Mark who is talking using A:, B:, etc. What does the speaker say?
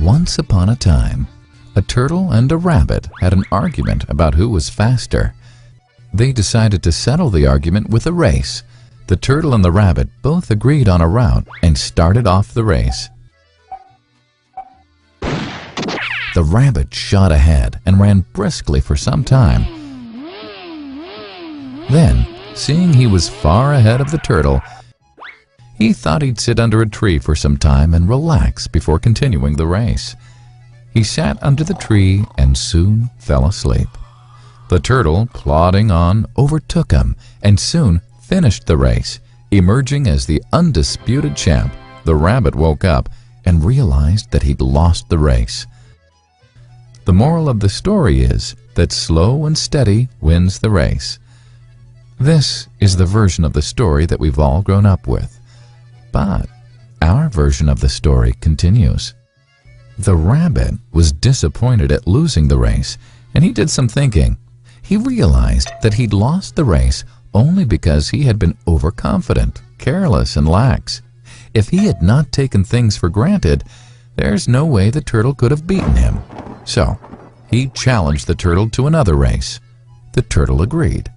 A: Once upon a time, a turtle and a rabbit had an argument about who was faster. They decided to settle the argument with a race. The turtle and the rabbit both agreed on a route and started off the race. The rabbit shot ahead and ran briskly for some time. Then, seeing he was far ahead of the turtle, he thought he'd sit under a tree for some time and relax before continuing the race. He sat under the tree and soon fell asleep. The turtle, plodding on, overtook him and soon finished the race. Emerging as the undisputed champ, the rabbit woke up and realized that he'd lost the race. The moral of the story is that slow and steady wins the race. This is the version of the story that we've all grown up with. But our version of the story continues. The rabbit was disappointed at losing the race, and he did some thinking. He realized that he'd lost the race only because he had been overconfident, careless, and lax. If he had not taken things for granted, there's no way the turtle could have beaten him. So he challenged the turtle to another race. The turtle agreed.